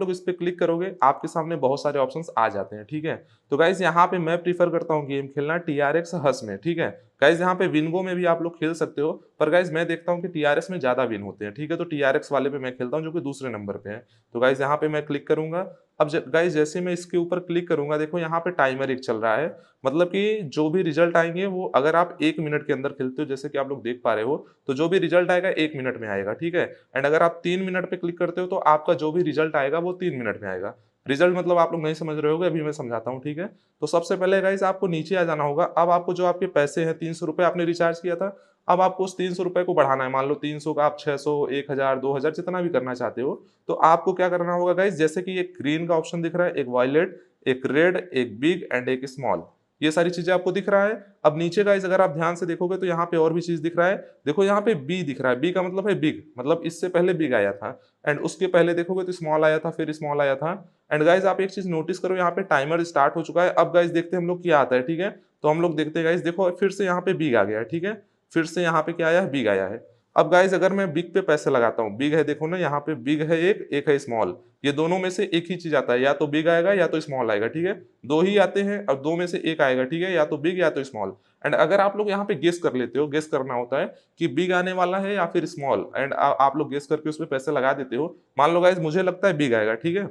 लोग इस पे क्लिक करोगे आपके सामने बहुत सारे ऑप्शंस आ जाते हैं, ठीक है। तो गाइस यहाँ पे मैं प्रीफर करता हूँ गेम खेलना टीआरएक्स हस में, ठीक है। गाइस यहाँ पे विनगो में भी आप लोग खेल सकते हो, पर गाइस मैं देखता हूँ कि टीआरएक्स में ज्यादा विन होते हैं, ठीक है। तो टीआरएक्स वाले पे मैं खेलता हूँ जो कि दूसरे नंबर पे है। तो गाइस यहाँ पे मैं क्लिक करूंगा। अब गाइस जैसे मैं इसके ऊपर क्लिक करूंगा, देखो यहाँ पे टाइमर एक चल रहा है, मतलब कि जो भी रिजल्ट आएंगे वो अगर आप 1 मिनट के अंदर खेलते हो, जैसे कि आप लोग देख पा रहे हो, तो जो भी रिजल्ट आएगा 1 मिनट में आएगा, ठीक है। एंड अगर आप 3 मिनट पे क्लिक करते हो तो आपका जो भी रिजल्ट आएगा वो 3 मिनट में आएगा। रिजल्ट मतलब आप लोग नहीं समझ रहे होगे, अभी मैं समझाता हूँ, ठीक है। तो सबसे पहले गाइस आपको नीचे आ जाना होगा। अब आपको जो आपके पैसे हैं 300 रुपए आपने रिचार्ज किया था, अब आपको उस 300 रुपए को बढ़ाना है। मान लो 300 का आप 600, 1000, 2000 जितना भी करना चाहते हो। तो आपको क्या करना होगा गाइस, जैसे कि एक ग्रीन का ऑप्शन दिख रहा है, एक वायलेट, एक रेड, एक बिग एंड एक स्मॉल, ये सारी चीजें आपको दिख रहा है। अब नीचे गाइस अगर आप ध्यान से देखोगे तो यहाँ पे और भी चीज दिख रहा है। देखो यहाँ पे बी दिख रहा है, बी का मतलब है बिग, मतलब इससे पहले बिग आया था। एंड उसके पहले देखोगे तो स्मॉल आया था, फिर स्मॉल आया था। एंड गाइस आप एक चीज नोटिस करो, यहाँ पे टाइमर स्टार्ट हो चुका है। अब गाइस देखते हैं हम लोग क्या आता है, ठीक है। तो हम लोग देखते हैं गाइस, देखो फिर से यहाँ पे बिग आ गया है, ठीक है। फिर से यहाँ पे क्या आया है, बिग आया है। अब गाइस अगर मैं बिग पे पैसे लगाता हूँ, बिग है देखो ना, यहाँ पे बिग है एक है स्मॉल, ये दोनों में से एक ही चीज आता है, या तो बिग आएगा या तो स्मॉल आएगा, ठीक है। दो ही आते हैं, अब दो में से एक आएगा, ठीक है, या तो बिग या तो स्मॉल। एंड अगर आप लोग यहाँ पे गेस कर लेते हो, गेस करना होता है कि बिग आने वाला है या फिर स्मॉल, एंड आप लोग गेस करके उस पर पैसे लगा देते हो। मान लो गाइस मुझे लगता है बिग आएगा, ठीक है।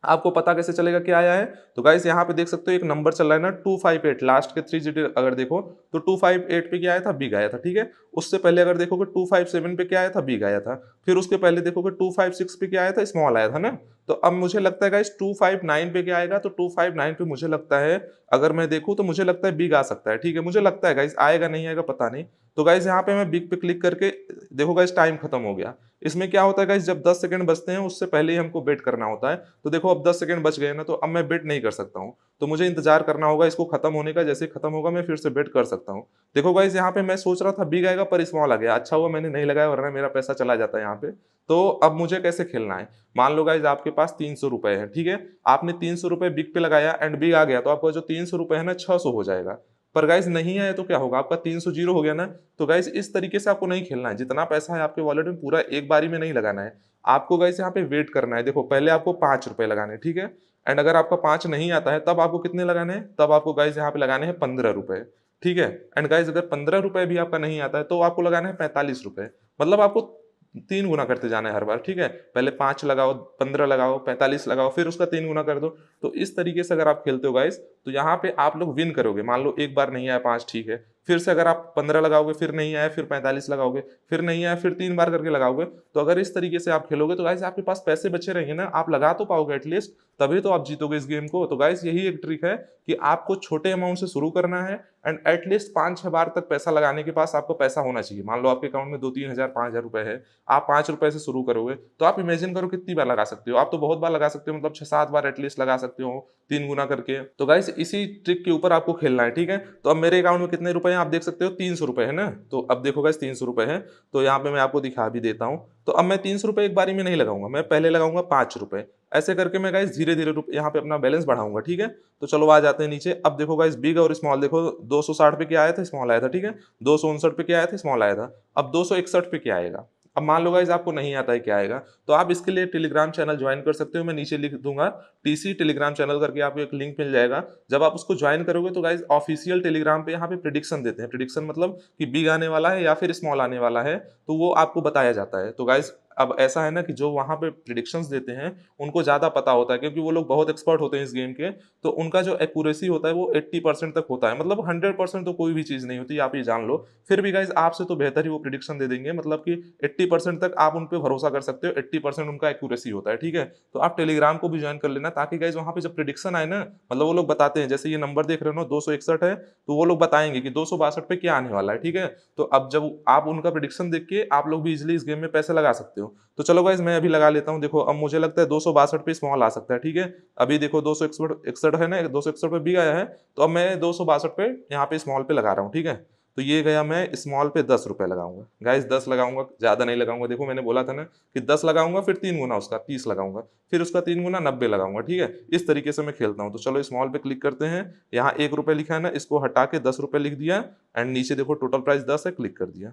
आपको पता कैसे चलेगा क्या आया है? तो गाइस यहाँ पे देख सकते हो एक नंबर चल रहा है ना 258, लास्ट के 3 डिजिट अगर देखो तो 258 पे क्या आया था, बिग आया था, ठीक है। उससे पहले अगर देखोगे 257 पे क्या आया था, बिग आया था। फिर उसके पहले देखोगे 256 पे क्या आया था, स्मॉल आया था ना। तो अब मुझे लगता है गाइस 259 पे क्या आएगा, तो 259 पे मुझे लगता है, अगर मैं देखूं तो मुझे लगता है बिग आ सकता है, ठीक है। मुझे लगता है गाइस, आएगा नहीं आएगा पता नहीं। तो गाइस यहाँ पे मैं बिग पे क्लिक करके, देखो गाइस टाइम खत्म हो गया। इसमें क्या होता है गाइस, जब 10 सेकंड बचते हैं उससे पहले ही हमको बेट करना होता है। तो देखो अब 10 सेकंड बच गए ना, तो अब मैं बेट नहीं कर सकता हूँ। तो मुझे इंतजार करना होगा इसको खत्म होने का, जैसे खत्म होगा मैं फिर से बेट कर सकता हूँ। देखो गाइस यहाँ पे मैं सोच रहा था बिग आएगा पर स्मॉल आ गया, अच्छा हुआ मैंने नहीं लगाया वरना मेरा पैसा चला जाता है यहाँ पे। तो अब मुझे कैसे खेलना है, मान लो गाइस आपके पास 300 रुपए है, ठीक है। आपने 300 रुपए बिग पे लगाया एंड बिग आ गया, तो आपका जो 300 रुपए है ना 600 हो जाएगा। पर गाइस नहीं आया तो क्या होगा, आपका 300 जीरो हो गया ना। तो गाइस इस तरीके से आपको नहीं खेलना है, जितना पैसा है आपके वॉलेट में पूरा एक बारी में नहीं लगाना है। आपको गाइस यहाँ पे वेट करना है। देखो पहले आपको 5 रुपए लगाने हैं, ठीक है। एंड अगर आपका 5 नहीं आता है तब आपको कितने लगाने हैं, तब आपको गाइस यहाँ पे लगाने हैं 15 रुपए, ठीक है। एंड गाइस अगर 15 रुपए भी आपका नहीं आता है तो आपको लगाना है 45 रुपए। मतलब आपको 3 गुना करते जाना है हर बार, ठीक है। पहले 5 लगाओ, 15 लगाओ, 45 लगाओ, फिर उसका 3 गुना कर दो। तो इस तरीके से अगर आप खेलते हो गाइस, तो यहाँ पे आप लोग विन करोगे। मान लो एक बार नहीं आया 5, ठीक है। फिर से अगर आप 15 लगाओगे, फिर नहीं आया, फिर 45 लगाओगे, फिर नहीं आया, फिर 3 बार करके लगाओगे। तो अगर इस तरीके से आप खेलोगे तो गाइस आपके पास पैसे बचे रहेंगे ना, आप लगा तो पाओगे एटलीस्ट, तभी तो आप जीतोगे इस गेम को। तो गाइस यही एक ट्रिक है कि आपको छोटे अमाउंट से शुरू करना है एंड एटलीस्ट 5-6 बार तक पैसा लगाने के पास आपको पैसा होना चाहिए। मान लो आपके अकाउंट में 2-3 हजार 5 हजार रुपए है, आप 5 रुपए से शुरू करोगे तो आप इमेजिन करो कितनी बार लगा सकते हो। आप तो बहुत बार लगा सकते हो, मतलब 6-7 बार एटलीस्ट लगा सकते हो 3 गुना करके। तो गाइस इसी ट्रिक के ऊपर आपको खेलना है, ठीक है। तो अब मेरे अकाउंट में कितने रुपए हैं आप देख सकते हो, 300 रुपए है ना। तो अब देखो गाइस 300 रुपए है, तो यहाँ पे मैं आपको दिखा भी देता हूँ। तो अब मैं 300 रुपए एक बारी में नहीं लगाऊंगा, मैं पहले लगाऊंगा 5 रुपए। ऐसे करके मैं गाइस धीरे धीरे यहाँ पे अपना बैलेंस बढ़ाऊंगा, ठीक है। तो चलो आ जाते हैं नीचे। अब देखो गाइस बिग और स्मॉल, देखो 260 पे क्या आया था, स्मॉल आया था, ठीक है। 259 पे क्या आया था, स्मॉल आया था। अब 261 पे क्या आएगा। अब मान लो गाइस आपको नहीं आता है क्या आएगा, तो आप इसके लिए टेलीग्राम चैनल ज्वाइन कर सकते हो, मैं नीचे लिख दूंगा टीसी टेलीग्राम चैनल करके आपको एक लिंक मिल जाएगा। जब आप उसको ज्वाइन करोगे तो गाइस ऑफिशियल टेलीग्राम पे यहाँ पे प्रिडिक्शन देते हैं। प्रिडिक्शन मतलब कि बिग आने वाला है या फिर स्मॉल आने वाला है, तो वो आपको बताया जाता है। तो गाइस अब ऐसा है ना कि जो वहां पे प्रिडिक्शंस देते हैं उनको ज्यादा पता होता है, क्योंकि वो लोग बहुत एक्सपर्ट होते हैं इस गेम के। तो उनका जो एक्यूरेसी होता है वो 80% तक होता है, मतलब 100% तो कोई भी चीज नहीं होती, आप ये जान लो। फिर भी गाइस आपसे तो बेहतर ही वो प्रिडिक्शन दे देंगे, मतलब कि 80% तक आप उन पर भरोसा कर सकते हो, 80% उनका एक्यूरेसी होता है, ठीक है। तो आप टेलीग्राम को भी ज्वाइन कर लेना, ताकि गाइस वहां पे जब प्रिडिक्शन आए ना, मतलब वो लोग बताते हैं, जैसे ये नंबर देख रहे हो ना 261 है, तो वो लोग बताएंगे कि 262 पे क्या आने वाला है, ठीक है। तो अब जब आप उनका प्रिडिक्शन देख के आप लोग भी इजिली इस गेम में पैसे लगा सकते हो। तो चलो गाइस मैं अभी लगा लेता हूँ। देखो अब मुझे लगता है 262 पे स्मॉल आ सकता है, ठीक है। अभी देखो 261 है ना, 261 पे भी आया है। तो अब मैं 262 पे यहाँ पे स्मॉल पे लगा रहा हूँ, ठीक है। तो ये गया, मैं स्मॉल पे 10 रुपए लगाऊंगा गाइस, 10 लगाऊंगा, ज्यादा नहीं लगाऊंगा। देखो मैंने बोला था ना कि 10 लगाऊंगा, फिर 3 गुना उसका 30 लगाऊंगा, फिर उसका 3 गुना 90 लगाऊंगा, ठीक है। इस तरीके से मैं खेलता हूँ। तो चलो स्मॉल पे क्लिक करते हैं। यहाँ 1 रुपए लिखा है ना, इसको हटा के 10 रुपए लिख दिया। एंड नीचे देखो टोटल प्राइस 10 है, क्लिक कर दिया।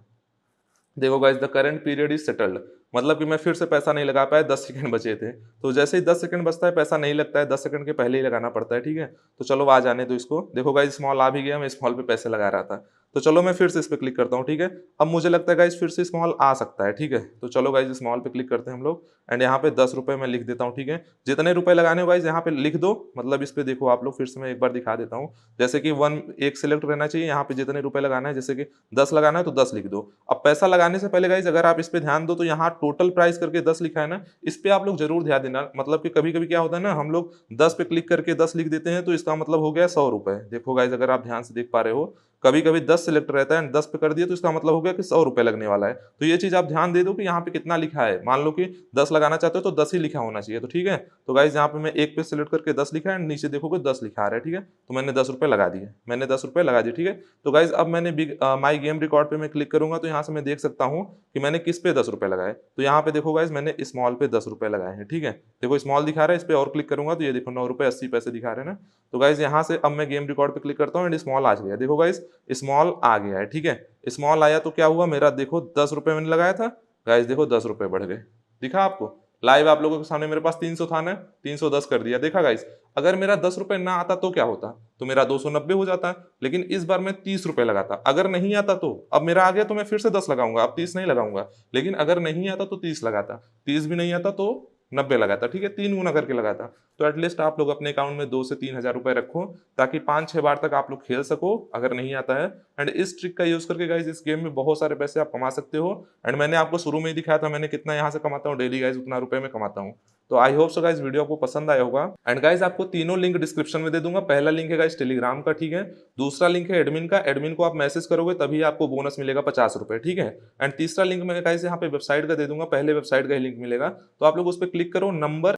देखो guys, the current period is settled, मतलब कि मैं फिर से पैसा नहीं लगा पाया, 10 सेकंड बचे थे। तो जैसे ही 10 सेकंड बचता है पैसा नहीं लगता है, 10 सेकंड के पहले ही लगाना पड़ता है, ठीक है। तो चलो आ जाने दो इसको। देखो गाइस, स्मॉल आ भी गया, मैं स्मॉल पे पैसे लगा रहा था। तो चलो मैं फिर से इस पे क्लिक करता हूँ, ठीक है। अब मुझे लगता है गाइस फिर से स्मॉल आ सकता है, ठीक है। तो चलो गाइस स्मॉल पे क्लिक करते हैं हम लोग, एंड यहाँ पे 10 रुपये मैं लिख देता हूँ, ठीक है। जितने रुपए लगाने हो गाइस यहाँ पे लिख दो, मतलब इस पे देखो आप लोग, फिर से मैं एक बार दिखा देता हूँ। जैसे कि वन एक सिलेक्ट रहना चाहिए, यहाँ पे जितने रुपए लगाना है, जैसे कि 10 लगाना है तो 10 लिख दो। अब पैसा लगाने से पहले गाइस अगर आप इस पे ध्यान दो तो यहाँ टोटल प्राइस करके 10 लिखा है ना, इस पे आप लोग जरूर ध्यान देना। मतलब कि कभी कभी क्या होता है ना, हम लोग 10 पे क्लिक करके 10 लिख देते हैं, तो इसका मतलब हो गया 100 रुपए। देखो गाइस, अगर आप ध्यान से देख पा रहे हो, कभी कभी 10 सिलेक्ट रहता है एंड 10 पे कर दिया तो इसका मतलब हो गया कि 100 रुपए लगने वाला है। तो ये चीज आप ध्यान दे दो कि यहाँ पे कितना लिखा है। मान लो कि 10 लगाना चाहते हो तो 10 ही लिखा होना चाहिए, तो ठीक है। तो गाइस यहाँ पे मैं एक पे सिलेक्ट करके 10 लिखा है एंड नीचे देखोगे 10 लिखा आ रहा है, ठीक है। तो मैंने 10 रुपए लगा दिए, मैंने 10 रुपए लगा दिए, ठीक है। तो गाइस अब मैंने बिग माई गेम रिकॉर्ड पे मैं क्लिक करूंगा तो यहाँ से मैं देख सकता हूँ कि मैंने किस पे 10 रुपए लगाए। तो यहाँ पे देखो गाइस, मैंने स्मॉल पे 10 रुपए लगाए हैं, ठीक है। देखो स्मॉल दिखा रहा है, इस पे और क्लिक करूंगा तो ये देखो 9 रुपए 80 पैसे दिखा रहे हैं ना। तो गाइस यहाँ से अब मैं गेम रिकॉर्ड पे क्लिक करता हूँ एंड स्मॉल आ गया। देखो गाइस, स्मॉल आ गया है, ठीक है। स्मॉल आया तो क्या हुआ, मेरा देखो 10 रुपए मैंने लगाया था, गाइस देखो 10 रुपए बढ़ गए। दिखा आपको लाइव, आप लोगों के सामने मेरे पास 300 था ना, 310 कर दिया। देखा गाइस, अगर मेरा 10 रुपए ना आता तो क्या होता, तो मेरा 290 हो जाता है। लेकिन इस बार मैं 30 रुपए लगाता। अगर नहीं आता तो अब मेरा आ गया तो मैं फिर से 10 लगाऊंगा, अब 30 नहीं लगाऊंगा। लेकिन अगर नहीं आता तो 30 लगाता, 30 भी नहीं आता तो 90 लगाता, ठीक है। 3 गुना करके लगाता। तो एटलीस्ट आप लोग अपने अकाउंट में 2 से 3 हजार रुपए रखो, ताकि 5-6 बार तक आप लोग खेल सको अगर नहीं आता है। एंड इस ट्रिक का यूज करके गाइज इस गेम में बहुत सारे पैसे आप कमा सकते हो। एंड मैंने आपको शुरू में ही दिखाया था मैंने कितना यहाँ से कमाता हूँ डेली गाइज, उतना रुपए में कमाता हूँ। तो I hope so guys video आपको पसंद आया होगा। एंड गाइज आपको तीनों लिंक डिस्क्रिप्शन में दे दूंगा। पहला लिंक है गाइज टेलीग्राम का, ठीक है। दूसरा लिंक है एडमिन का, एडमिन को आप मैसेज करोगे तभी आपको बोनस मिलेगा 50 रुपए, ठीक है। एंड तीसरा लिंक मैं गाइज यहाँ पे वेबसाइट का दे दूंगा, पहले वेबसाइट का ही लिंक मिलेगा। तो आप लोग उस पर क्लिक करो, नंबर